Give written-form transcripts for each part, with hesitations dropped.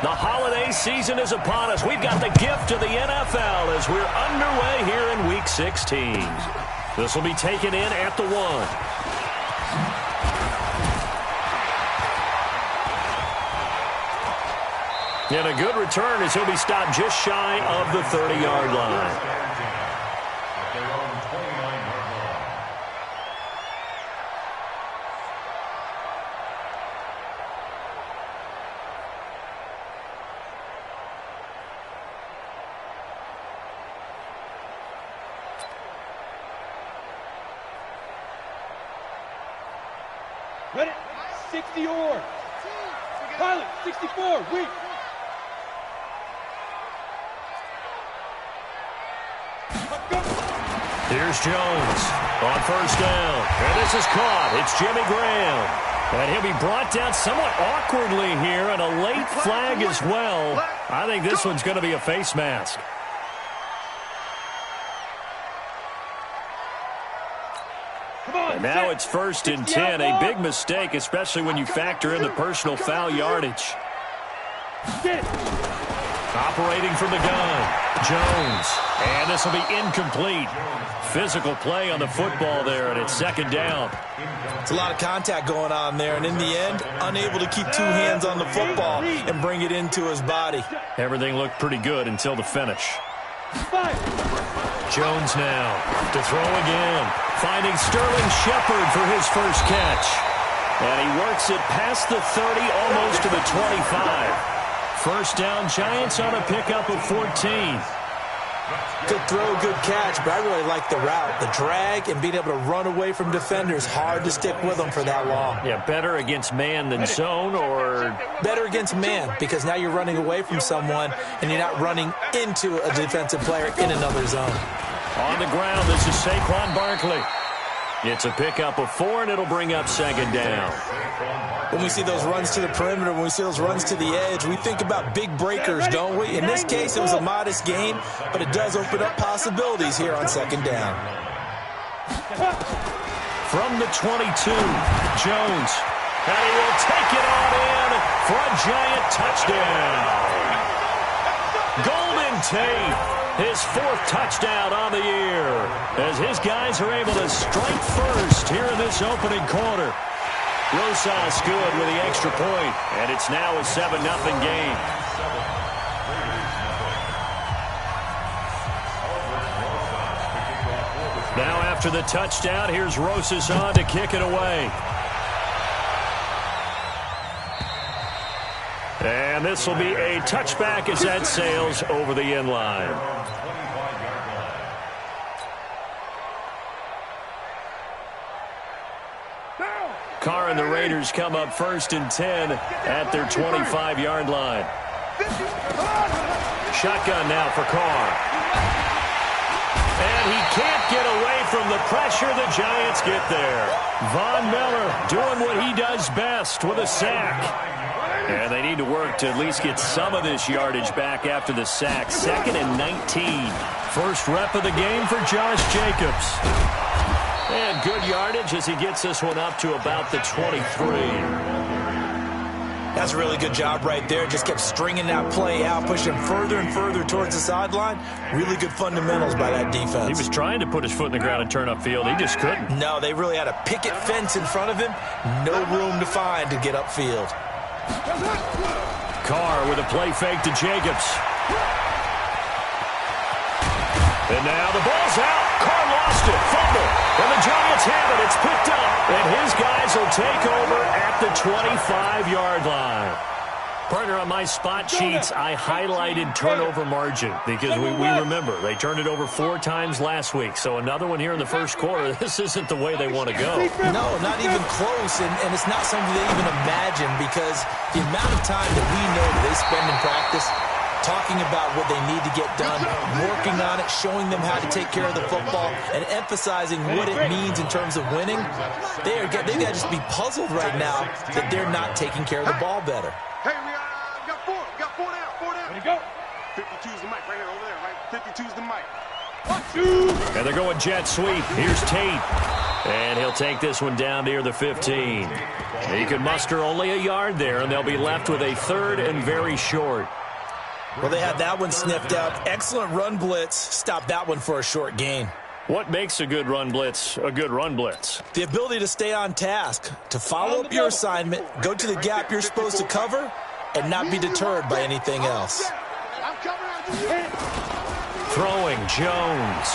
The holiday season is upon us. We've got the gift of the NFL as we're underway here in Week 16. This will be taken in at the 1. And a good return as he'll be stopped just shy of the 30-yard line. Ready? 60 or. Pilot, 64, weak. Here's Jones on first down. And this is caught. It's Jimmy Graham. And he'll be brought down somewhat awkwardly here, and a late flag as well. I think this one's going to be a face mask. And now it's 1st and 10. A big mistake, especially when you factor in the personal foul yardage. Operating from the gun, Jones. And this will be incomplete. Physical play on the football there, and it's 2nd down. It's a lot of contact going on there, and in the end, unable to keep 2 hands on the football and bring it into his body. Everything looked pretty good until the finish. Jones now to throw again. Finding Sterling Shepard for his first catch. And he works it past the 30, almost to the 25. First down, Giants on a pickup of 14. Good throw, good catch, but I really like the route. The drag and being able to run away from defenders. Hard to stick with them for that long. Yeah, better against man than zone, or? Better against man, because now you're running away from someone and you're not running into a defensive player in another zone. On the ground, this is Saquon Barkley. It's a pickup of 4, and it'll bring up 2nd down. When we see those runs to the perimeter, when we see those runs to the edge, we think about big breakers, don't we? In this case, it was a modest gain, but it does open up possibilities here on 2nd down. From the 22, Jones. And he will take it on in for a Giant touchdown. Golden Tate. His 4th touchdown on the year as his guys are able to strike first here in this opening quarter. Rosas good with the extra point, and it's now a 7-0 game. Now after the touchdown, here's Rosas on to kick it away. And this will be a touchback as that sails over the end line. Carr and the Raiders come up 1st and 10 at their 25-yard line. Shotgun now for Carr. And he can't get away from the pressure. The Giants get there. Von Miller doing what he does best with a sack. And they need to work to at least get some of this yardage back after the sack. 2nd and 19. First rep of the game for Josh Jacobs. And good yardage as he gets this one up to about the 23. That's a really good job right there. Just kept stringing that play out, pushing further and further towards the sideline. Really good fundamentals by that defense. He was trying to put his foot in the ground and turn upfield. He just couldn't. No, they really had a picket fence in front of him. No room to find to get upfield. Carr with a play fake to Jacobs. And now the ball's out. Carr lost it. Fumble. And the Giants have it. It's picked up. And his guys will take over at the 25-yard line. Partner, on my spot sheets, I highlighted turnover margin because we remember they turned it over 4 times last week. So another one here in the first quarter. This isn't the way they want to go. No, not even close. And it's not something they even imagine because the amount of time that we know that they spend in practice talking about what they need to get done, working on it, showing them how to take care of the football, and emphasizing what it means in terms of winning. They got to just be puzzled right now that they're not taking care of the ball better. Hey, we got 4 down. Ready to go. 52's the mic right here, over there, right? 52's the mic. And they're going jet sweep. Here's Tate. And he'll take this one down near the 15. He can muster only a yard there, and they'll be left with a 3rd and very short. Well, they had that one sniffed out. Excellent run blitz. Stop that one for a short gain. What makes a good run blitz a good run blitz? The ability to stay on task, to follow up your assignment, go to the gap you're supposed to cover, and not be deterred by anything else. Throwing Jones.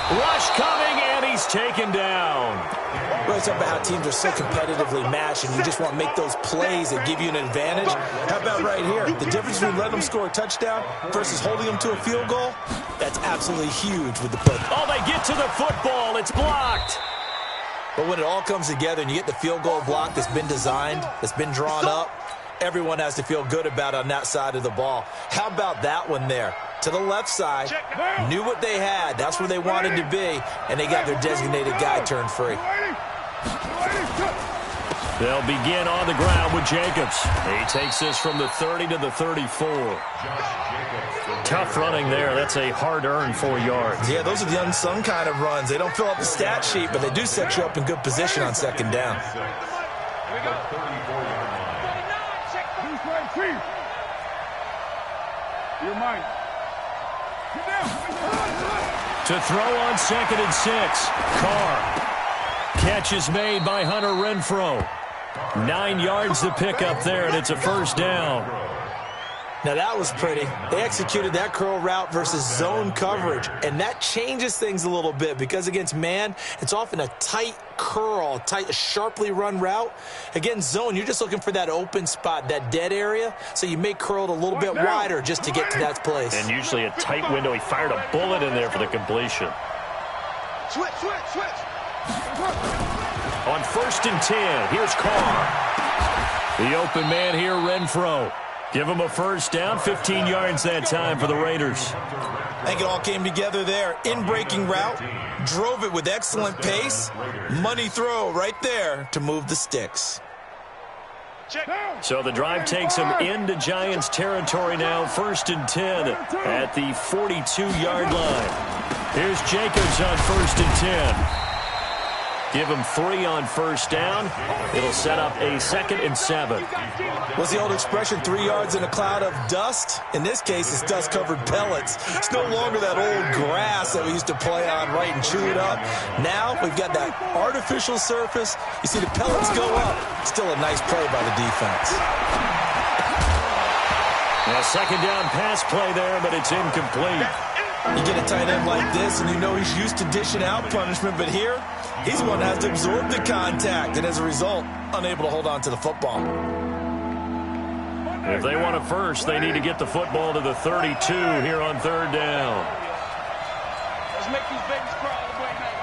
Rush coming, and he's taken down. Well, it's about how teams are so competitively matched, and you just want to make those plays that give you an advantage. How about right here? The difference between letting them score a touchdown versus holding them to a field goal, that's absolutely huge with the play. Oh, they get to the football. It's blocked. But when it all comes together and you get the field goal block that's been designed, that's been drawn up, everyone has to feel good about it on that side of the ball. How about that one there? To the left side, knew what they had. That's where they wanted to be, and they got their designated guy turned free. They'll begin on the ground with Jacobs. He takes this from the 30 to the 34. Tough running there. That's a hard-earned 4 yards. Yeah, those are the unsung kind of runs. They don't fill out the stat sheet, but they do set you up in good position on 2nd down. To throw on 2nd and 6. Carr. Catch is made by Hunter Renfrow. 9 yards to pick up there, and it's a 1st down. Now, that was pretty. They executed that curl route versus zone coverage, and that changes things a little bit because against man, it's often a tight curl, tight, sharply run route. Against zone, you're just looking for that open spot, that dead area, so you may curl it a little bit wider just to get to that place. And usually a tight window. He fired a bullet in there for the completion. Switch. On 1st and 10, here's Carr. The open man here, Renfrow. Give him a 1st down, 15 yards that time for the Raiders. I think it all came together there. In-breaking route, drove it with excellent pace. Money throw right there to move the sticks. So the drive takes him into Giants territory now, 1st and 10 at the 42-yard line. Here's Jacobs on 1st and 10. Give him 3 on 1st down. It'll set up a 2nd and 7. What's the old expression, 3 yards in a cloud of dust? In this case, it's dust-covered pellets. It's no longer that old grass that we used to play on, right, and chew it up. Now we've got that artificial surface. You see the pellets go up. Still a nice play by the defense. A 2nd down pass play there, but it's incomplete. You get a tight end like this, and you know he's used to dishing out punishment, but here, he's one that has to absorb the contact, and as a result, unable to hold on to the football. If they want a 1st, they need to get the football to the 32 here on 3rd down. Let's make these babies cry all the way now.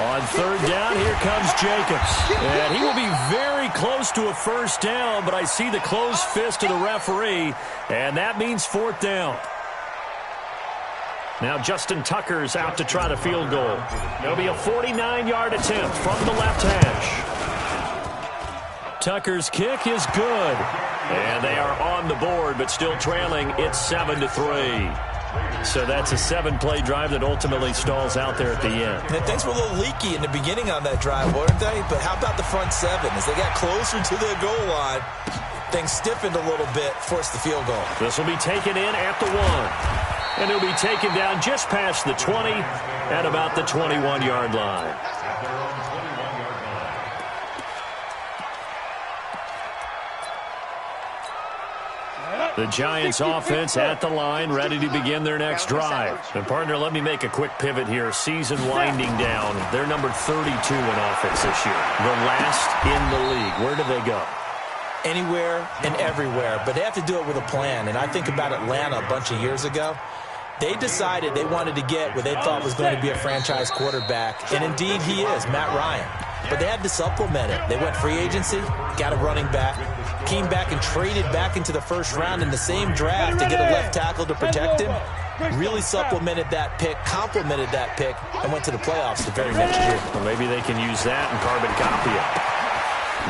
On 3rd down, here comes Jacobs. And he will be very close to a 1st down, but I see the closed fist of the referee, and that means 4th down. Now Justin Tucker's out to try the field goal. It'll be a 49-yard attempt from the left hash. Tucker's kick is good. And they are on the board, but still trailing. It's 7-3. So that's a 7-play drive that ultimately stalls out there at the end. And things were a little leaky in the beginning on that drive, weren't they? But how about the front 7? As they got closer to the goal line, things stiffened a little bit, forced the field goal. This will be taken in at the 1. And it'll be taken down just past the 20 at about the 21-yard line. The Giants offense at the line, ready to begin their next drive. And partner, let me make a quick pivot here. Season winding down. They're number 32 in offense this year. The last in the league. Where do they go? Anywhere and everywhere, but they have to do it with a plan. And I think about Atlanta a bunch of years ago. They decided they wanted to get what they thought was going to be a franchise quarterback, and indeed he is, Matt Ryan. But they had to supplement it. They went free agency, got a running back, came back and traded back into the 1st round in the same draft to get a left tackle to protect him. Really supplemented that pick, complemented that pick, and went to the playoffs the very next year. Well, maybe they can use that and carbon copy it.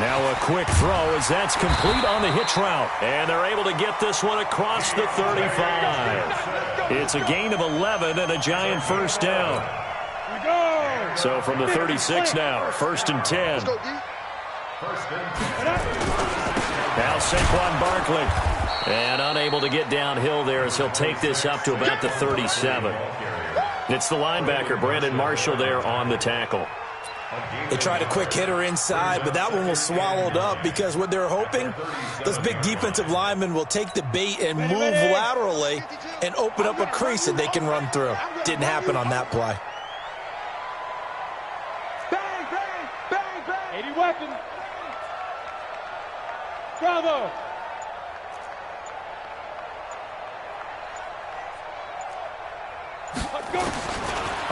Now a quick throw as that's complete on the hitch route. And they're able to get this one across the 35. It's a gain of 11 and a Giant first down. So from the 36 now, 1st and 10. Now Saquon Barkley. And unable to get downhill there as he'll take this up to about the 37. It's the linebacker, Brandon Marshall, there on the tackle. They tried a quick hitter inside, but that one was swallowed up because what they're hoping, those big defensive linemen will take the bait and move laterally and open up a crease that they can run through. Didn't happen on that play. Bang, bang, bang, bang. 80 weapon. Bravo. Let's go.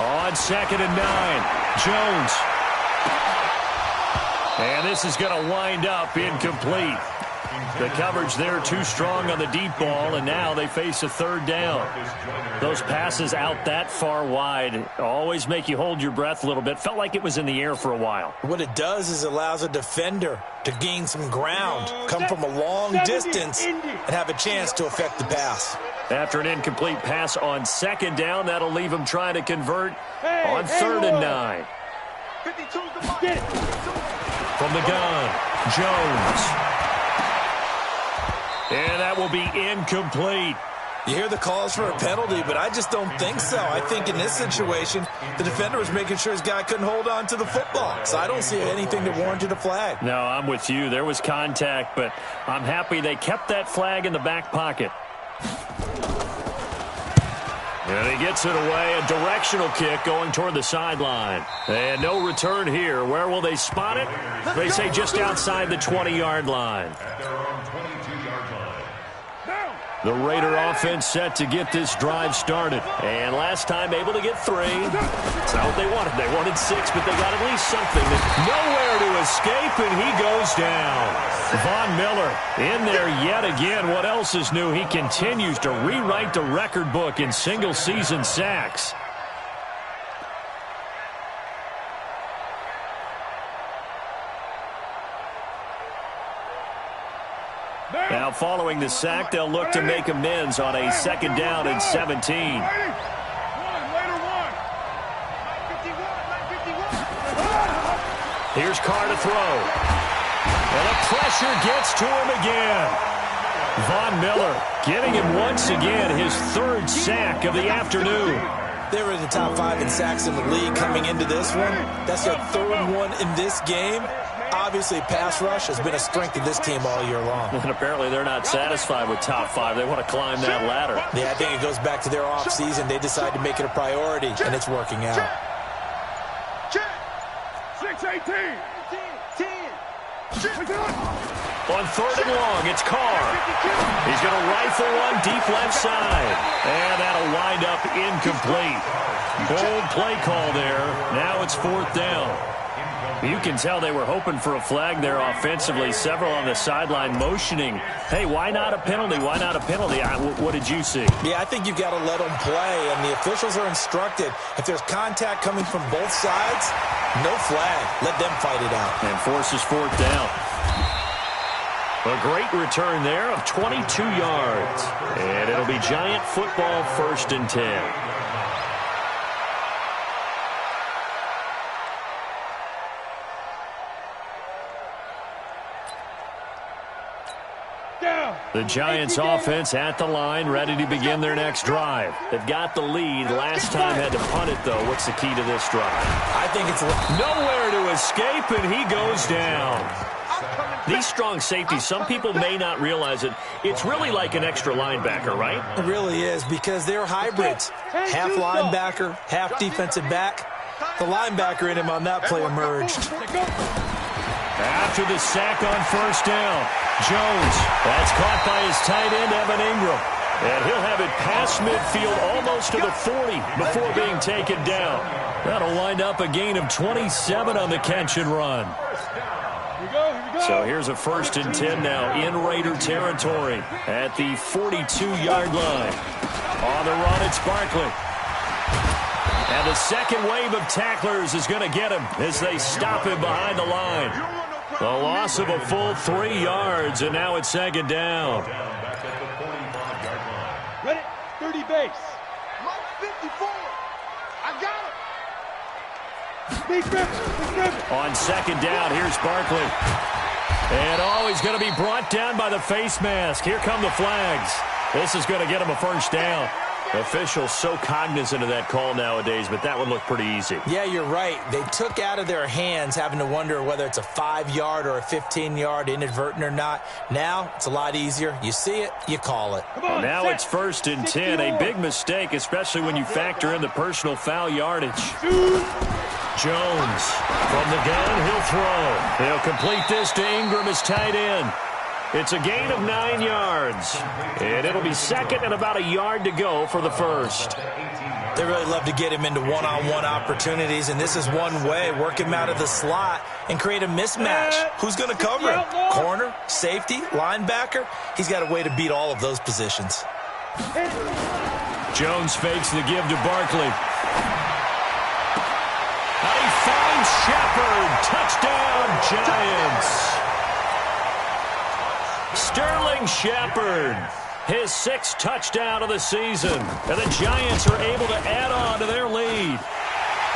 On 2nd and 9, Jones. And this is going to wind up incomplete. The coverage there too strong on the deep ball, and now they face a 3rd down. Those passes out that far wide always make you hold your breath a little bit. Felt like it was in the air for a while. What it does is allows a defender to gain some ground, come from a long distance, and have a chance to affect the pass. After an incomplete pass on 2nd down, that'll leave him trying to convert on 3rd and 9. From the gun, Jones. And that will be incomplete. You hear the calls for a penalty, but I just don't think so. I think in this situation, the defender was making sure his guy couldn't hold on to the football. So I don't see anything that warranted a flag. No, I'm with you. There was contact, but I'm happy they kept that flag in the back pocket. And he gets it away. A directional kick going toward the sideline. And no return here. Where will they spot it? They say just outside the 20-yard line. The Raider offense set to get this drive started. And last time able to get 3. It's not what they wanted. They wanted 6, but they got at least something. Nowhere to escape, and he goes down. Von Miller in there yet again. What else is new? He continues to rewrite the record book in single-season sacks. Now, following the sack, they'll look to make amends on a 2nd down and 17. Here's Carr to throw. And the pressure gets to him again. Von Miller getting him once again his 3rd sack of the afternoon. They were in the top 5 in sacks in the league coming into this one. That's their 3rd one in this game. Obviously, pass rush has been a strength of this team all year long. And apparently they're not satisfied with top 5. They want to climb that ladder. Yeah, I think it goes back to their offseason. They decided to make it a priority, and it's working out. 6-18. 10. On 3rd and long, it's Carr. He's going to rifle one deep left side. And that'll wind up incomplete. Bold play call there. Now it's 4th down. You can tell they were hoping for a flag there offensively. Several on the sideline motioning, hey, why not a penalty? Why not a penalty? What did you see? Yeah, I think you've got to let them play, and the officials are instructed. If there's contact coming from both sides, no flag. Let them fight it out. And forces 4th down. A great return there of 22 yards. And it'll be Giant football 1st and 10. The Giants offense at the line, ready to begin their next drive. They've got the lead. Last time had to punt it, though. What's the key to this drive? I think it's nowhere to escape, and he goes down. These strong safeties, some people may not realize it. It's really like an extra linebacker, right? It really is, because they're hybrids. Half linebacker, half defensive back. The linebacker in him on that play emerged. After the sack on 1st down, Jones. That's caught by his tight end, Evan Ingram. And he'll have it past midfield almost to the 40 before being taken down. That'll wind up a gain of 27 on the catch and run. So here's a 1st and 10 now in Raider territory at the 42-yard line. On the run, it's Barkley. And the second wave of tacklers is going to get him as they stop him behind the line. A loss of a full 3 yards, and now it's second down. Ready? 30 base. 54. I got it. Big ribbon. On second down, here's Barkley. And he's going to be brought down by the face mask. Here come the flags. This is going to get him a first down. Officials so cognizant of that call nowadays, but that would look pretty easy. Yeah, you're right. They took out of their hands having to wonder whether it's a 5-yard or a 15-yard, inadvertent or not. Now, it's a lot easier. You see it, you call it. Now it's 1st and 10. A big mistake, especially when you factor in the personal foul yardage. Jones from the gun, he'll throw. He'll complete this to Ingram, his tight end. It's a gain of 9 yards, and it'll be second and about a yard to go for the first. They really love to get him into one-on-one opportunities, and this is one way. Work him out of the slot and create a mismatch. Who's going to cover him? Corner, safety, linebacker? He's got a way to beat all of those positions. Jones fakes the give to Barkley. He finds Shepard. Touchdown, Giants. Sterling Shepard, his 6th touchdown of the season. And the Giants are able to add on to their lead.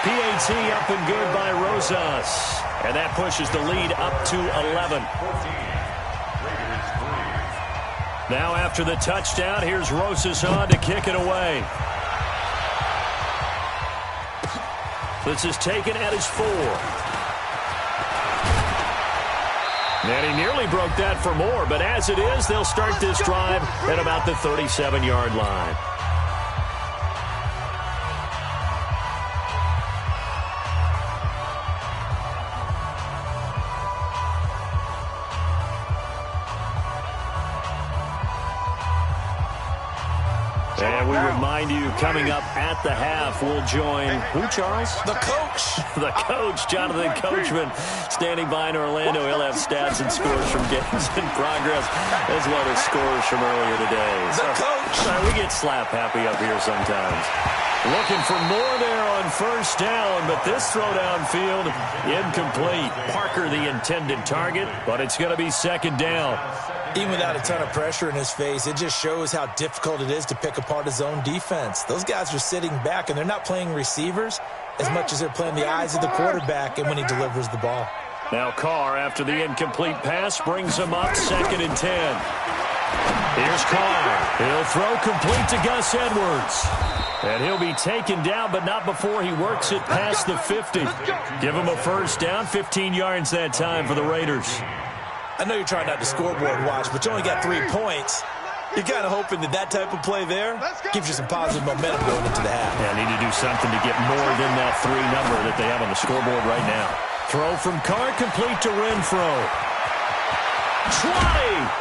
PAT up and good by Rosas. And that pushes the lead up to 11. Now after the touchdown, here's Rosas on to kick it away. This is taken at his 4. And he nearly broke that for more, but as it is, they'll start this drive at about the 37-yard line. And we remind you, coming up at the half, we'll join who, Charles? The coach. The coach, Jonathan Coachman, standing by in Orlando. He'll have stats and scores from games in progress, as well as scores from earlier today. The coach. We get slap happy up here sometimes. Looking for more there on first down, but this throw downfield incomplete. Parker the intended target, but it's going to be second down. Even without a ton of pressure in his face, it just shows how difficult it is to pick apart his own defense. Those guys are sitting back, and they're not playing receivers as much as they're playing the eyes of the quarterback and when he delivers the ball. Now Carr, after the incomplete pass, brings him up 2nd and 10. Here's Carr. He'll throw complete to Gus Edwards. And he'll be taken down, but not before he works it past the 50. Give him a first down, 15 yards that time for the Raiders. I know you're trying not to scoreboard watch, but you only got 3 points. You're kind of hoping that that type of play there gives you some positive momentum going into the half. Yeah, need to do something to get more than that 3 number that they have on the scoreboard right now. Throw from Carr, complete to Renfro. 20!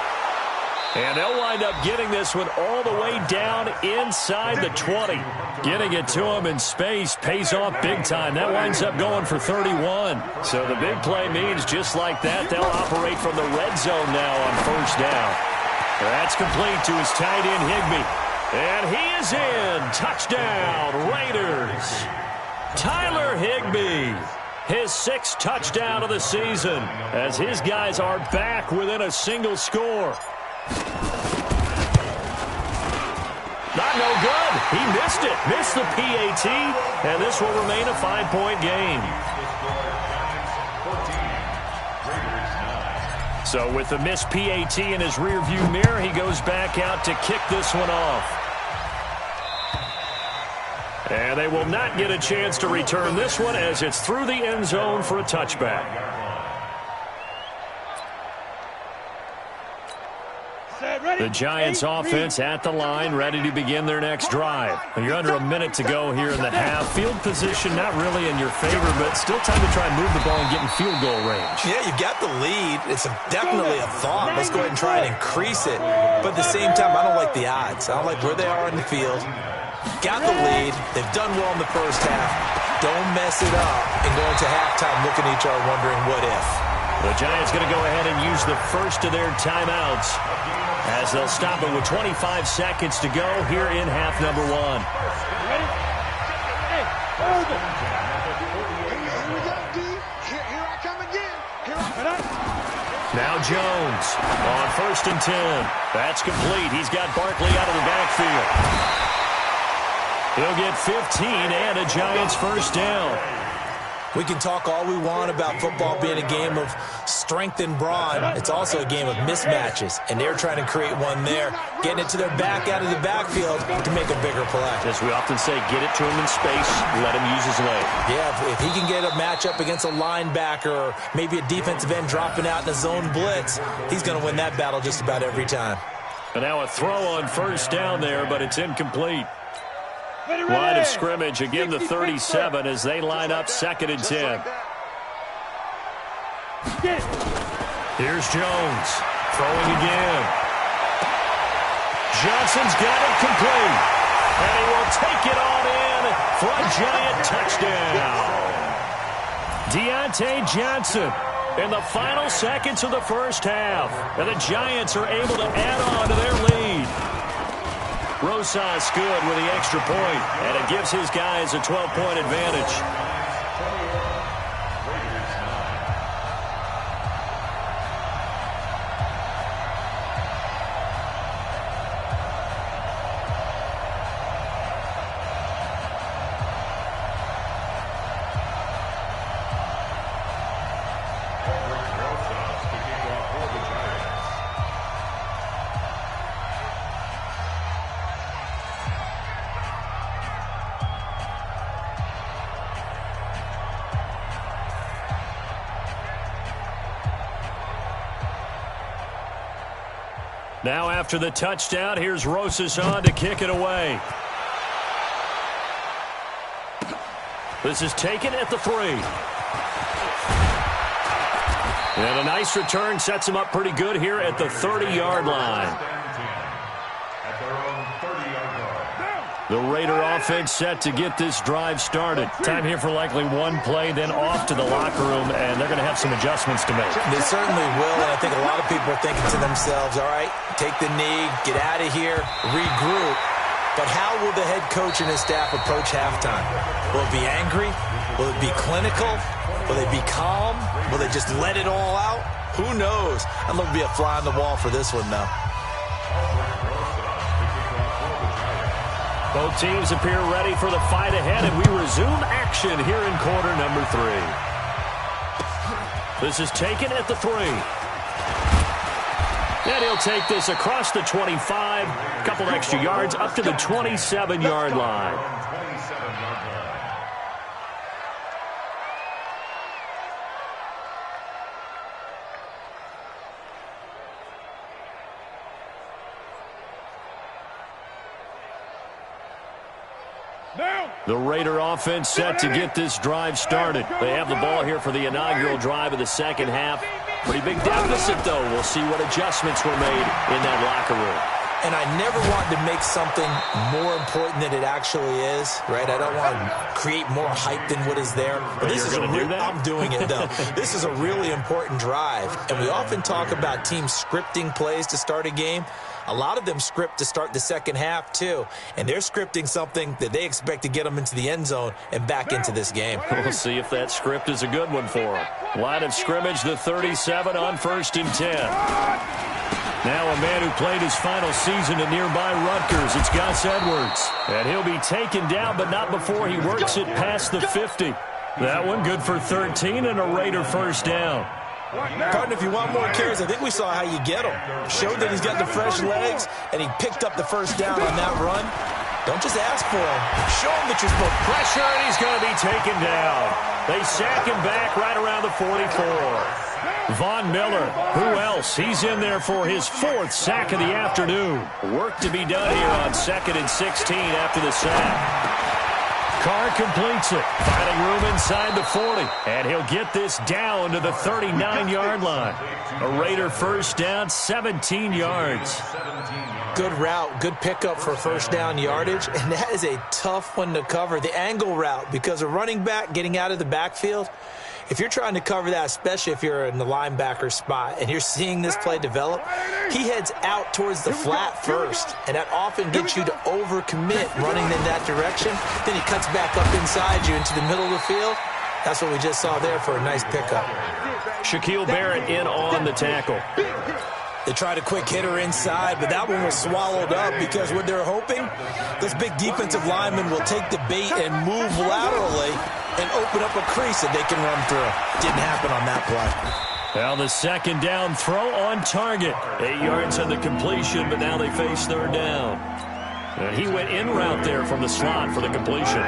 And they'll wind up getting this one all the way down inside the 20. Getting it to him in space pays off big time. That winds up going for 31. So the big play means just like that, they'll operate from the red zone now on first down. That's complete to his tight end, Higbee. And he is in. Touchdown, Raiders. Tyler Higbee, his 6th touchdown of the season, as his guys are back within a single score. Not no good. He missed it. Missed the PAT, and this will remain a 5-point game. So with the missed PAT in his rearview mirror, he goes back out to kick this one off. And they will not get a chance to return this one as it's through the end zone for a touchback. The Giants offense at the line, ready to begin their next drive. You're under a minute to go here in the half. Field position not really in your favor, but still time to try and move the ball and get in field goal range. Yeah, you've got the lead. It's definitely a thought. Let's go ahead and try and increase it. But at the same time, I don't like the odds. I don't like where they are in the field. Got the lead. They've done well in the first half. Don't mess it up and go into halftime looking at each other wondering what if. The Giants going to go ahead and use the first of their timeouts, as they'll stop it with 25 seconds to go here in half number 1. Ready? Hey, hold it. Here we go, D. Here I come again. Here I come. Jones on 1st and 10. That's complete. He's got Barkley out of the backfield. He'll get 15 and a Giants first down. We can talk all we want about football being a game of strength and brawn. It's also a game of mismatches, and they're trying to create one there, getting it to their back out of the backfield to make a bigger play. As we often say, get it to him in space, let him use his leg. Yeah, if he can get a matchup against a linebacker or maybe a defensive end dropping out in a zone blitz, he's going to win that battle just about every time. And now a throw on first down there, but it's incomplete. Line of scrimmage, again the 37 as they line up 2nd and 10. Here's Jones, throwing again. Johnson's got it complete. And he will take it on in for a Giant touchdown. Deontay Johnson in the final seconds of the first half. And the Giants are able to add on to their lead. Rosas good with the extra point, and it gives his guys a 12-point advantage. Now after the touchdown, here's Rosas on to kick it away. This is taken at the 3. And a nice return sets him up pretty good here at the 30-yard line. The Raider offense set to get this drive started. Time here for likely one play, then off to the locker room, and they're going to have some adjustments to make. They certainly will, and I think a lot of people are thinking to themselves, all right, take the knee, get out of here, regroup. But how will the head coach and his staff approach halftime? Will it be angry? Will it be clinical? Will they be calm? Will they just let it all out? Who knows? I'd love to be a fly on the wall for this one, though. Both teams appear ready for the fight ahead, and we resume action here in quarter number 3. This is taken at the 3. And he'll take this across the 25, a couple extra yards, up to the 27-yard line. The Raider offense set to get this drive started. They have the ball here for the inaugural drive of the second half. Pretty big deficit, though. We'll see what adjustments were made in that locker room. And I never want to make something more important than it actually is, right? I don't want to create more hype than what is there. But this is I'm doing it, though. This is a really important drive. And we often talk about teams scripting plays to start a game. A lot of them script to start the second half, too. And they're scripting something that they expect to get them into the end zone and back into this game. We'll see if that script is a good one for them. Line of scrimmage, the 37 on 1st and 10. Now a man who played his final season in nearby Rutgers. It's Gus Edwards. And he'll be taken down, but not before he works it past the 50. That one good for 13 and a Raider first down. Partner, if you want more carries, I think we saw how you get him. Showed that he's got the fresh legs, and he picked up the first down on that run. Don't just ask for him. Show him that you're supposed to. Pressure, and he's going to be taken down. They sack him back right around the 44. Von Miller, who else? He's in there for his 4th sack of the afternoon. Work to be done here on 2nd and 16 after the sack. Carr completes it, finding room inside the 40, and he'll get this down to the 39-yard line. A Raider first down, 17 yards. Good route, good pickup for first down yardage, and that is a tough one to cover, the angle route, because a running back getting out of the backfield, if you're trying to cover that, especially if you're in the linebacker spot and you're seeing this play develop, he heads out towards the flat first, and that often gets you to overcommit running in that direction. Then he cuts back up inside you into the middle of the field. That's what we just saw there for a nice pickup. Shaquille Barrett in on the tackle. They tried a quick hitter inside, but that one was swallowed up because what they're hoping, those big defensive linemen will take the bait and move laterally and open up a crease that they can run through. Didn't happen on that play. Well, the second down throw on target. 8 yards on the completion, but now they face third down. And he went in route there from the slot for the completion.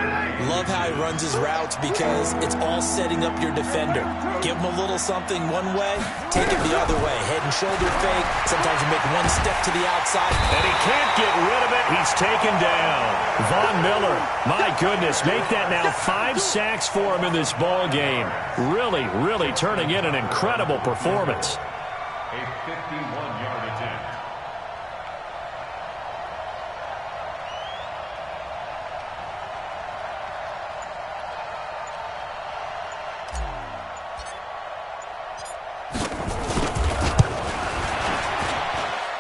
Love how he runs his routes because it's all setting up your defender. Give him a little something one way, take it the other way. Head and shoulder fake. Sometimes you make one step to the outside. And he can't get rid of it. He's taken down. Von Miller, my goodness, make that now 5 sacks for him in this ball game. Really, really turning in an incredible performance. A 51-yard attempt.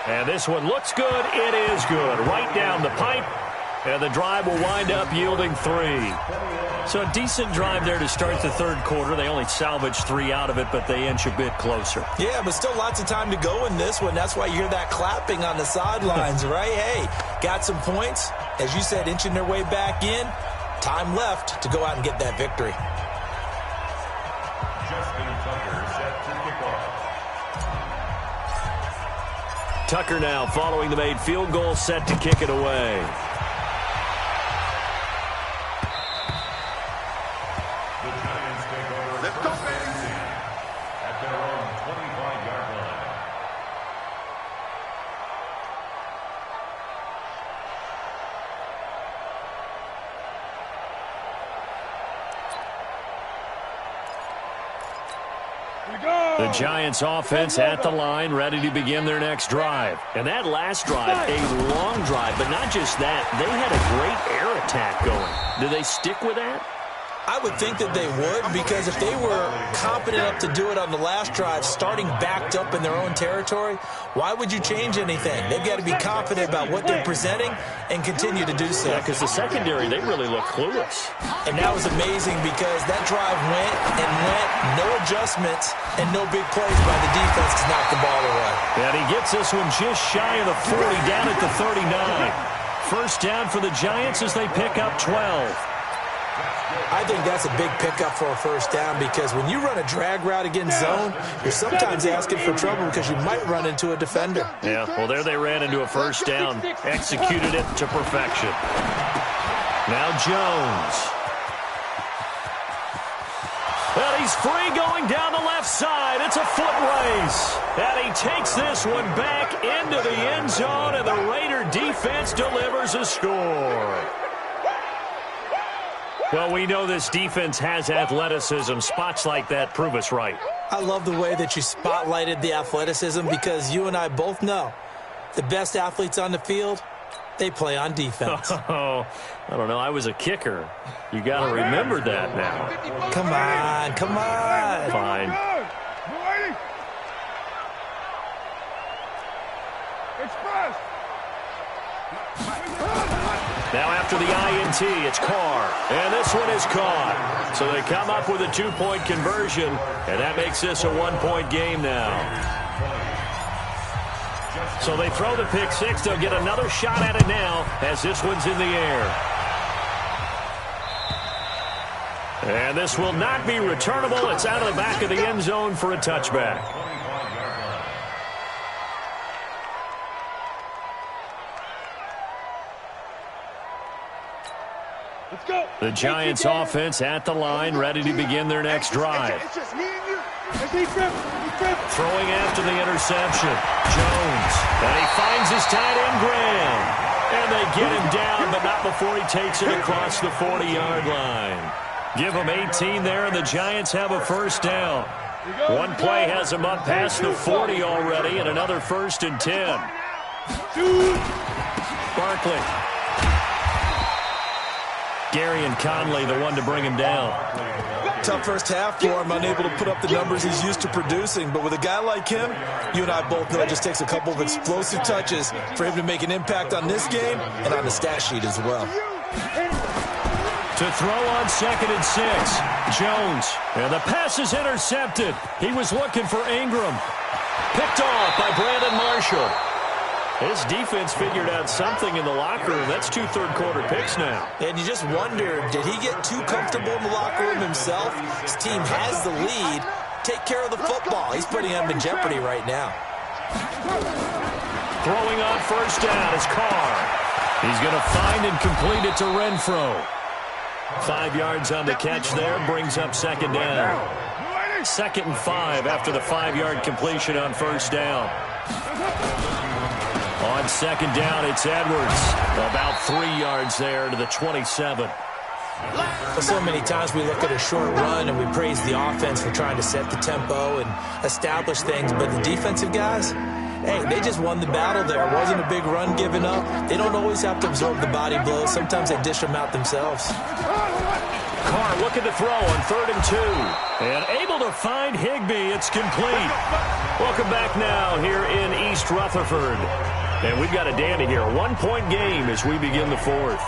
And this one looks good. It is good. Right down the pipe. And the drive will wind up yielding 3. So a decent drive there to start the third quarter. They only salvaged 3 out of it, but they inch a bit closer. Yeah, but still lots of time to go in this one. That's why you hear that clapping on the sidelines, right? Hey, got some points. As you said, inching their way back in. Time left to go out and get that victory. Tucker now following the made field goal, set to kick it away. The Giants take over at their own 25-yard line. The Giants offense at the line, ready to begin their next drive. And that last drive, a long drive, but not just that. They had a great air attack going. Do they stick with that? I would think that they would, because if they were confident enough to do it on the last drive, starting backed up in their own territory, why would you change anything? They've got to be confident about what they're presenting and continue to do so. Yeah, because the secondary, they really look clueless. And that was amazing because that drive went and went, no adjustments, and no big plays by the defense to knock the ball away. And he gets this one just shy of the 40, down at the 39. First down for the Giants as they pick up 12. I think that's a big pickup for a first down because when you run a drag route against zone, you're sometimes asking for trouble because you might run into a defender. Yeah, well, there they ran into a first down, executed it to perfection. Now Jones. And he's free going down the left side. It's a foot race. And he takes this one back into the end zone, and the Raider defense delivers a score. Well, we know this defense has athleticism. Spots like that prove us right. I love the way that you spotlighted the athleticism because you and I both know the best athletes on the field, they play on defense. Oh, I don't know. I was a kicker. You got to remember that now. Come on, come on. Fine. Express. Now after the INT, it's Carr. And this one is caught. So they come up with a 2-point conversion, and that makes this a 1-point game now. So they throw the pick six. They'll get another shot at it now as this one's in the air. And this will not be returnable. It's out of the back of the end zone for a touchback. Let's go. The Giants offense at the line, ready to begin their next drive. Throwing after the interception. Jones. And he finds his tight end, Graham. And they get him down, but not before he takes it across the 40-yard line. Give him 18 there, and the Giants have a first down. One play has them up past the 40 already, and another 1st and 10. Barkley. Gary and Conley, the one to bring him down. Tough first half for him, unable to put up the numbers he's used to producing. But with a guy like him, you and I both know it just takes a couple of explosive touches for him to make an impact on this game and on the stat sheet as well. To throw on 2nd and 6. Jones. And the pass is intercepted. He was looking for Ingram. Picked off by Brandon Marshall. His defense figured out something in the locker room. That's 2 third-quarter picks now. And you just wonder, did he get too comfortable in the locker room himself? His team has the lead. Take care of the football. He's putting them in jeopardy right now. Throwing on 1st down is Carr. He's going to find and complete it to Renfro. 5 yards on the catch there, brings up 2nd down. 2nd and 5 after the 5-yard completion on 1st down. On 2nd down, it's Edwards. About 3 yards there to the 27. So many times we look at a short run and we praise the offense for trying to set the tempo and establish things, but the defensive guys, hey, they just won the battle there. It wasn't a big run given up. They don't always have to absorb the body blows. Sometimes they dish them out themselves. Carr looking to throw on 3rd and 2. And able to find Higbee. It's complete. Welcome back now here in East Rutherford. And we've got a dandy here. 1-point game as we begin the 4th.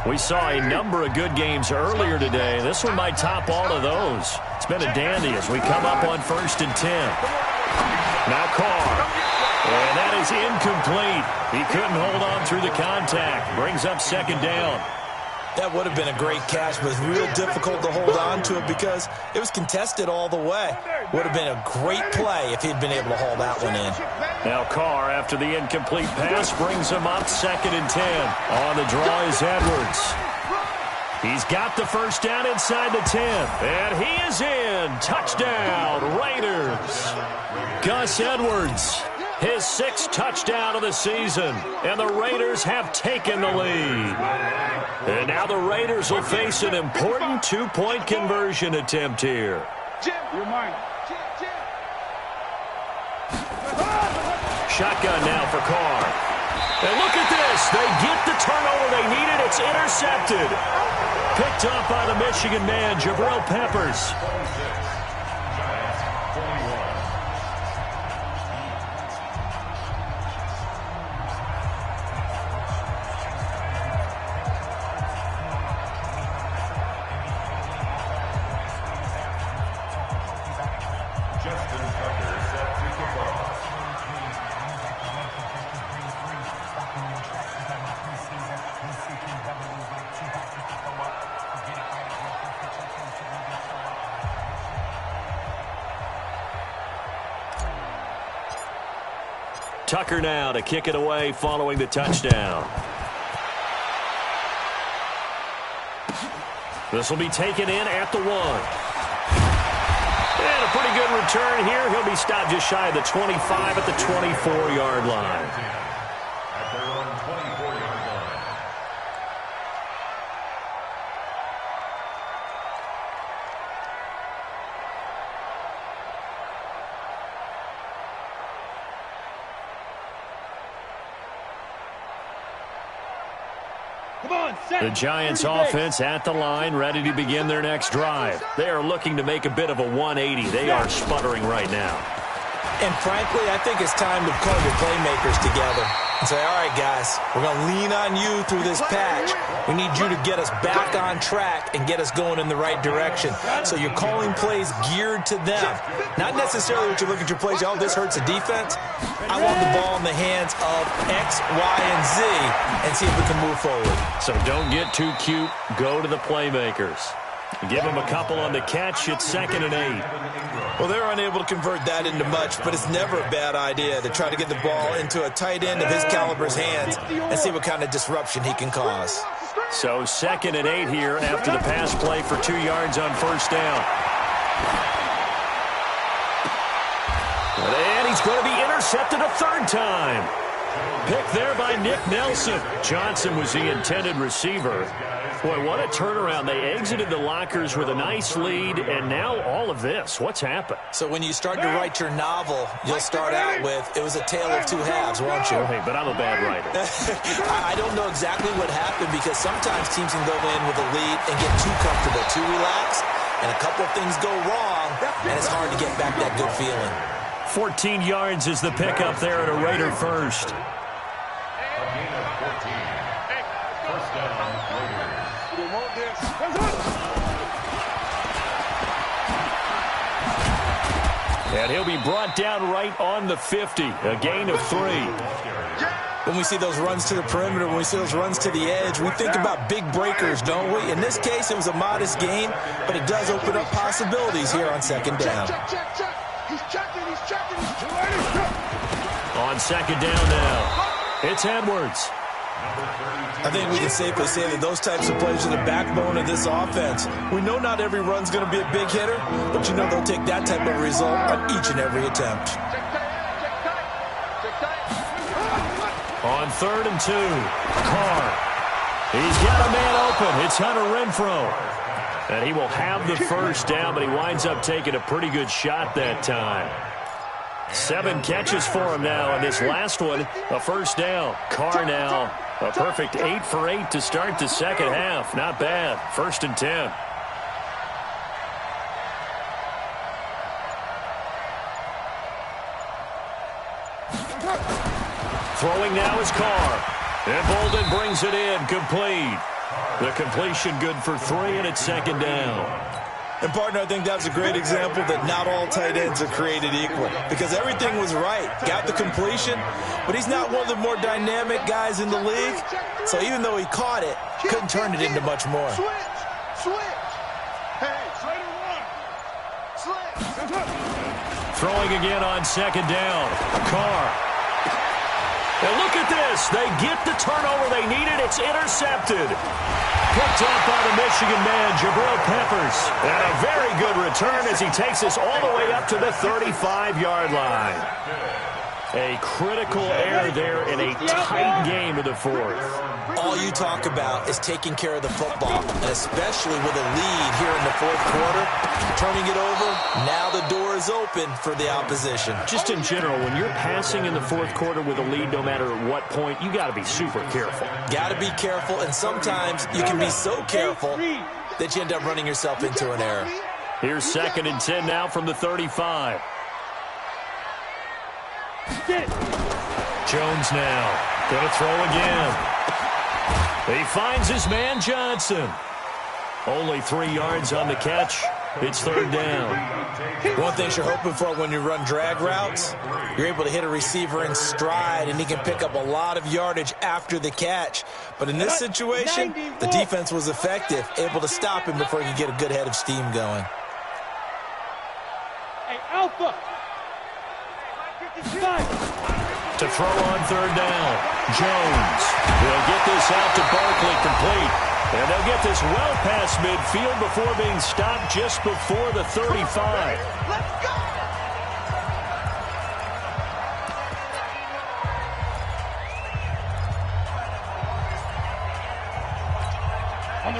We saw a number of good games earlier today. This one might top all of those. It's been a dandy as we come up on 1st and 10. Now Carr. And that is incomplete. He couldn't hold on through the contact. Brings up 2nd down. That would have been a great catch, but it's real difficult to hold on to it because it was contested all the way. Would have been a great play if he'd been able to haul that one in. Now Carr, after the incomplete pass, brings him up 2nd and 10. On the draw is Edwards. He's got the 1st down inside the 10. And he is in. Touchdown, Raiders. Gus Edwards, his 6th touchdown of the season. And the Raiders have taken the lead. And now the Raiders will face an important 2-point conversion attempt here. You're mine. Shotgun now for Carr. And look at this. They get the turnover they needed. It's intercepted. Picked up by the Michigan man, Jabril Peppers. Tucker now to kick it away following the touchdown. This will be taken in at the 1. And a pretty good return here. He'll be stopped just shy of the 25 at the 24-yard line. At their own 24-yard line. The Giants offense at the line, ready to begin their next drive. They are looking to make a bit of a 180. They are sputtering right now. And frankly, I think it's time to call your playmakers together and say, all right, guys, we're going to lean on you through this patch. We need you to get us back on track and get us going in the right direction. So you're calling plays geared to them. Not necessarily what you look at your plays, oh, this hurts the defense. I want the ball in the hands of X, Y, and Z and see if we can move forward. So don't get too cute. Go to the playmakers. Give them a couple on the catch. It's 2nd and 8. Well, they're unable to convert that into much, but it's never a bad idea to try to get the ball into a tight end of his caliber's hands and see what kind of disruption he can cause. So 2nd and 8 here after the pass play for 2 yards on 1st down. And he's going to be intercepted a 3rd time. Picked there by Nick Nelson. Johnson was the intended receiver. Boy, what a turnaround. They exited the lockers with a nice lead, and now all of this. What's happened? So when you start to write your novel, you'll start out with, it was a tale of 2 halves, won't you? Hey, but I'm a bad writer. I don't know exactly what happened because sometimes teams can go in with a lead and get too comfortable, too relaxed, and a couple of things go wrong, and it's hard to get back that good feeling. 14 yards is the pickup there at a Raider first. A gain of 14. First down, Raiders. We want this. And he'll be brought down right on the 50. A gain of 3. When we see those runs to the perimeter, when we see those runs to the edge, we think about big breakers, don't we? In this case, it was a modest gain, but it does open up possibilities here on second down. Check. He's checking. On second down now, it's Edwards. I think we can safely say that those types of plays are the backbone of this offense. We know not every run's going to be a big hitter, but you know they'll take that type of result on each and every attempt. On 3rd and 2, Carr. He's got a man open. It's Hunter Renfrow. And he will have the first down, but he winds up taking a pretty good shot that time. 7 catches for him now, and this last one, a first down. Carr now, a perfect 8 for 8 to start the second half. Not bad. 1st and 10. Throwing now is Carr. And Bolden brings it in, complete. The completion good for 3, and it's second down. And, partner, I think that's a great example that not all tight ends are created equal, because everything was right. Got the completion, but he's not one of the more dynamic guys in the league. So even though he caught it, couldn't turn it into much more. Switch. Hey, Throwing again on second down. Carr. And look at this. They get the turnover they needed. It's intercepted. Picked up by the Michigan man, Jabril Peppers. And a very good return as he takes us all the way up to the 35-yard line. A critical error there in a tight game of the 4th. All you talk about is taking care of the football, and especially with a lead here in the 4th quarter. Turning it over, now the door is open for the opposition. Just in general, when you're passing in the 4th quarter with a lead, no matter at what point, you got to be super careful. Got to be careful, and sometimes you can be so careful that you end up running yourself into an error. Here's 2nd and 10 now from the 35. Jones now. Going to throw again. He finds his man Johnson. Only 3 yards on the catch. It's 3rd down. One thing you're hoping for when you run drag routes, you're able to hit a receiver in stride, and he can pick up a lot of yardage after the catch. But in this situation, the defense was effective, able to stop him before he could get a good head of steam going. Hey, Alpha. To throw on 3rd down. Jones will get this out to Barkley, complete. And they'll get this well past midfield before being stopped just before the 35. Let's go!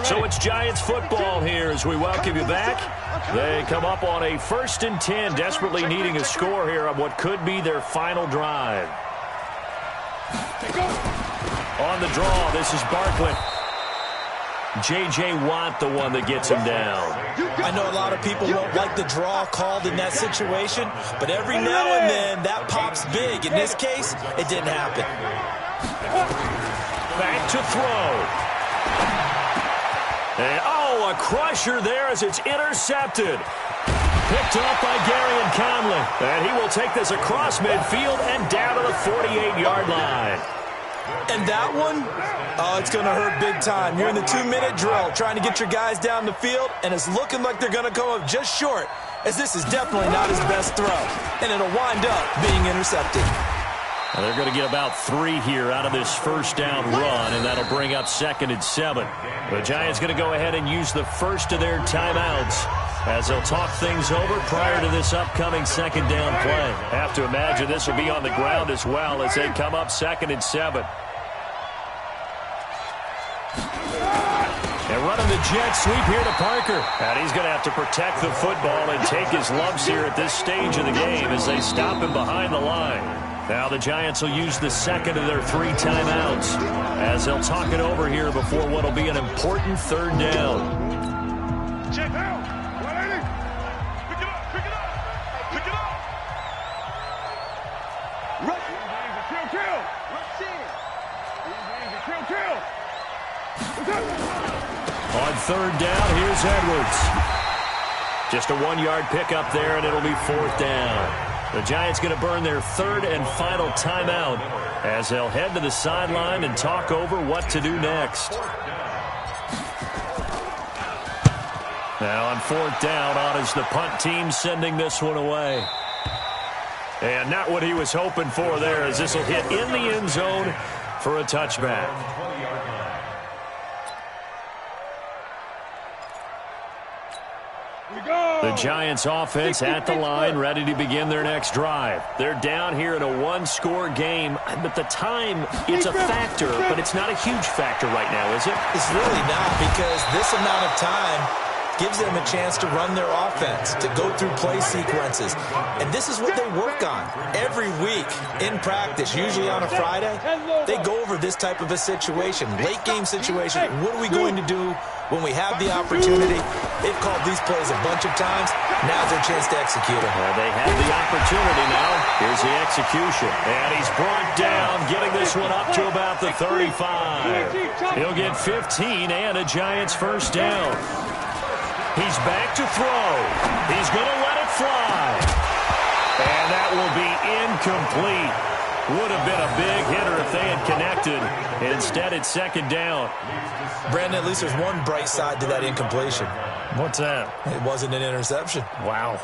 So it's Giants football here as we welcome you back. They come up on a 1st and 10, desperately needing a score here on what could be their final drive. On the draw, this is Barkley. J.J. Watt, the one that gets him down. I know a lot of people won't like the draw called in that situation, but every now and then that pops big. In this case, it didn't happen. Back to throw. And, a crusher there as it's intercepted. Picked up by Garyon Conley. And he will take this across midfield and down to the 48-yard line. And that one, it's going to hurt big time. You're in the 2-minute drill trying to get your guys down the field, and it's looking like they're going to come up just short, as this is definitely not his best throw. And it'll wind up being intercepted. Well, they're going to get about 3 here out of this first down run, and that'll bring up 2nd and 7. The Giants going to go ahead and use the first of their timeouts as they'll talk things over prior to this upcoming 2nd down play. Have to imagine this will be on the ground as well as they come up 2nd and 7. And running the jet sweep here to Parker. And he's going to have to protect the football and take his lumps here at this stage of the game as they stop him behind the line. Now the Giants will use the 2nd of their 3 timeouts as they'll talk it over here before what will be an important 3rd down. Check out. 180. Pick it up. goes Edwards. Just a 1-yard pickup there, and it'll be 4th down. The Giants going to burn their 3rd and final timeout as they'll head to the sideline and talk over what to do next. Now on 4th down, on is the punt team sending this one away. And not what he was hoping for there, as this will hit in the end zone for a touchback. The Giants offense at the line, ready to begin their next drive. They're down here in a 1-score game, but the time, it's a factor, but it's not a huge factor right now, is it? It's really not, because this amount of time gives them a chance to run their offense, to go through play sequences. And this is what they work on every week in practice, usually on a Friday. They go over this type of a situation, late game situation. What are we going to do when we have the opportunity? They've called these plays a bunch of times. Now's their chance to execute them. Well, they have the opportunity now. Here's the execution. And he's brought down, getting this one up to about the 35. He'll get 15 and a Giants first down. He's back to throw. He's going to let it fly. And that will be incomplete. Would have been a big hitter if they had connected. Instead, it's 2nd down. Brandon, at least there's one bright side to that incompletion. What's that? It wasn't an interception. Wow.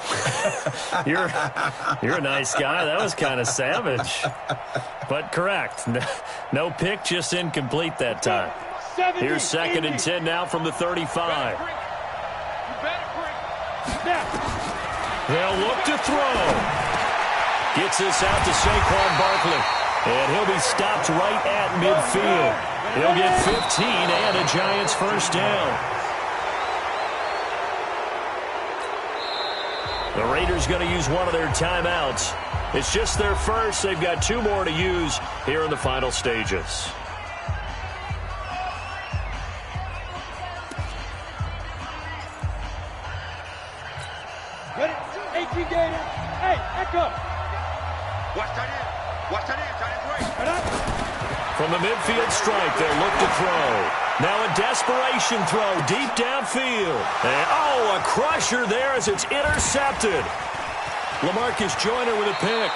You're a nice guy. That was kind of savage. But correct. No pick, just incomplete that time. Here's 2nd and 10 now from the 35. They'll look to throw. Gets this out to Saquon Barkley. And he'll be stopped right at midfield. He'll get 15 and a Giants first down. The Raiders going to use one of their timeouts. It's just their first. They've got 2 more to use here in the final stages. Ready? 18 Gator. Hey, echo. Watch that in. Watch that in. Tight end right. Right up. From the midfield stripe, they'll look to throw. Now a desperation throw deep downfield. And, a crusher there as it's intercepted. LaMarcus Joyner with a pick.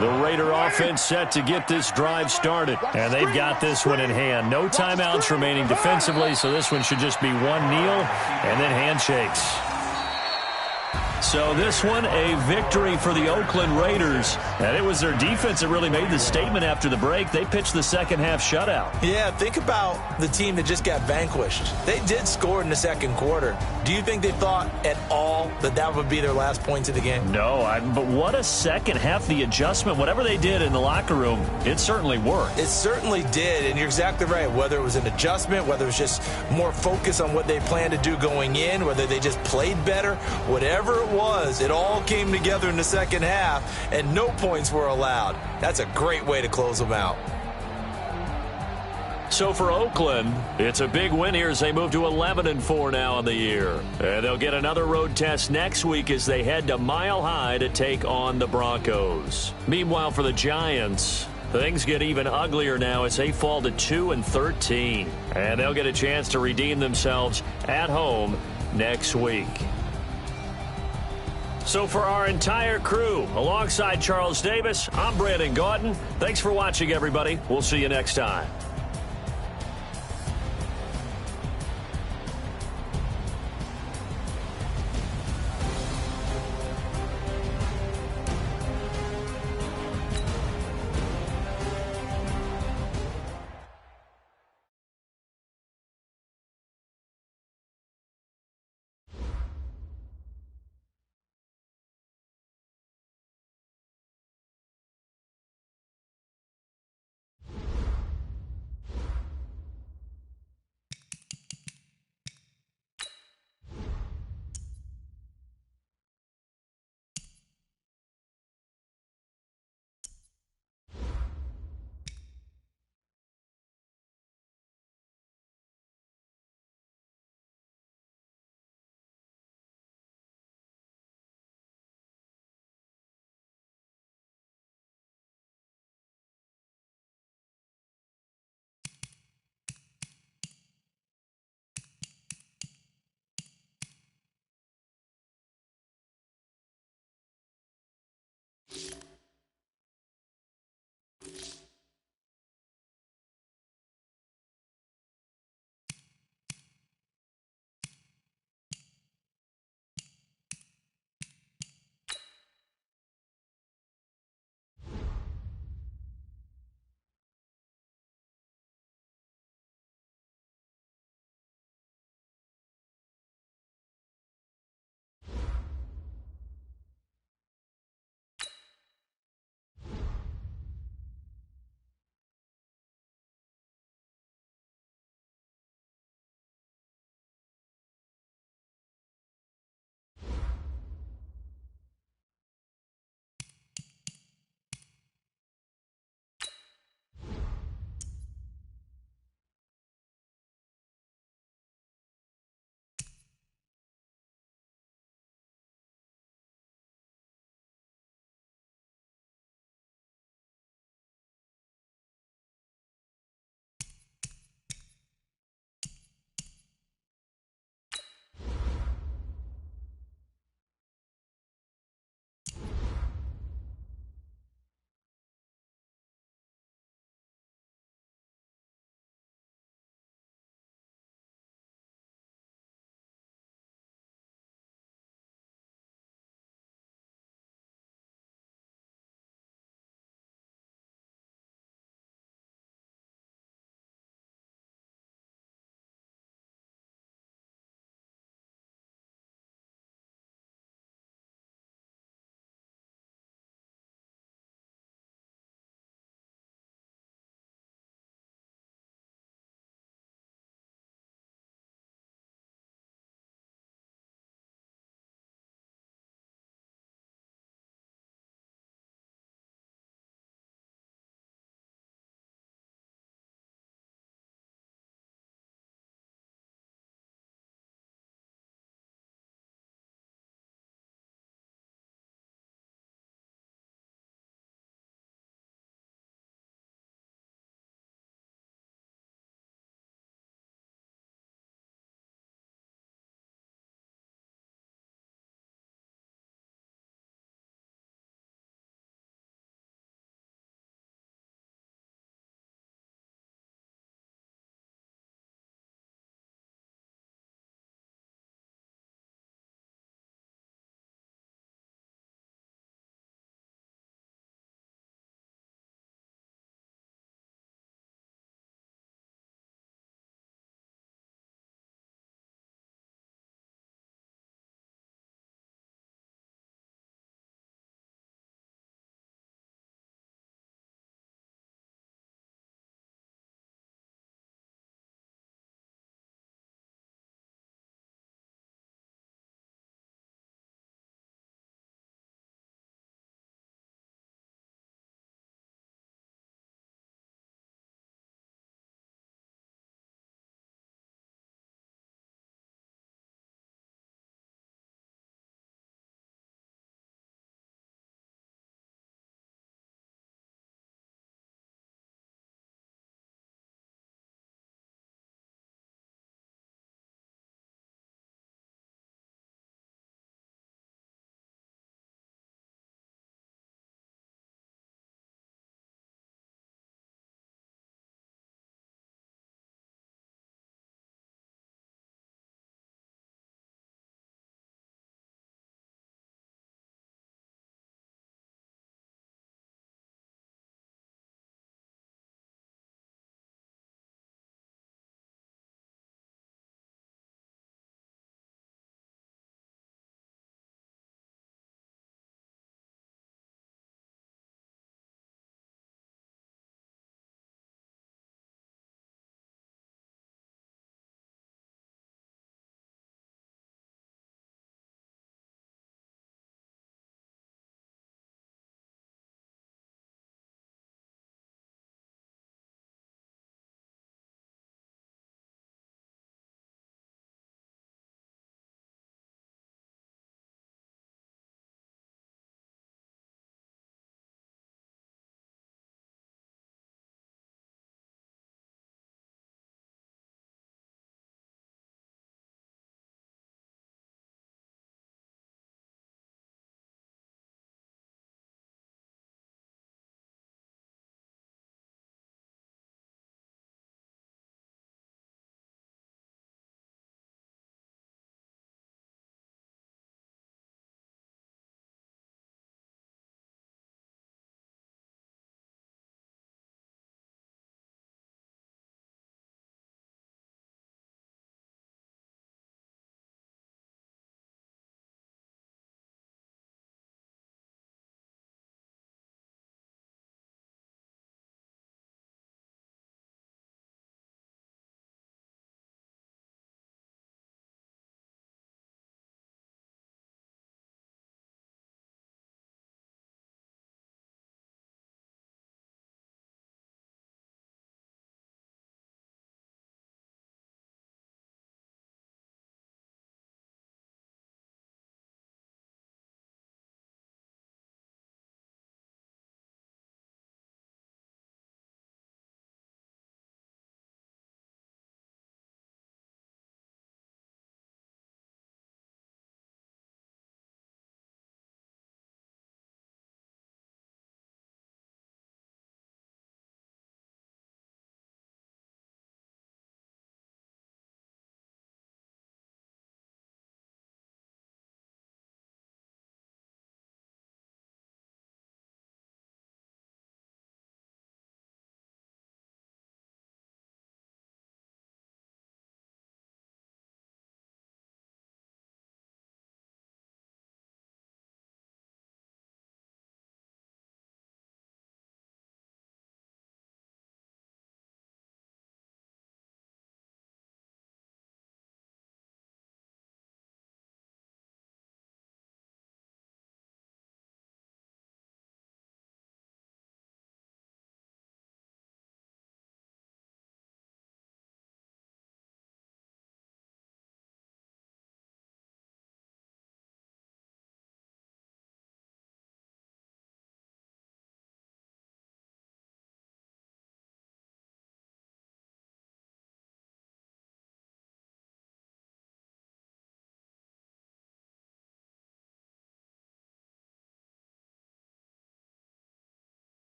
The Raider offense set to get this drive started. And they've got this one in hand. No timeouts remaining defensively, so this one should just be one kneel and then handshakes. So this one, a victory for the Oakland Raiders. And it was their defense that really made the statement after the break. They pitched the second-half shutout. Yeah, think about the team that just got vanquished. They did score in the 2nd quarter. Do you think they thought at all that that would be their last points of the game? No, but what a second half. The adjustment, whatever they did in the locker room, it certainly worked. It certainly did, and you're exactly right. Whether it was an adjustment, whether it was just more focus on what they planned to do going in, whether they just played better, whatever it was, it all came together in the second half, and no points were allowed. That's a great way to close them out. So for Oakland, it's a big win here as they move to 11-4 now in the year. And they'll get another road test next week as they head to Mile High to take on the Broncos. Meanwhile, for the Giants, things get even uglier now as they fall to 2-13. And they'll get a chance to redeem themselves at home next week. So for our entire crew, alongside Charles Davis, I'm Brandon Gaudin. Thanks for watching, everybody. We'll see you next time.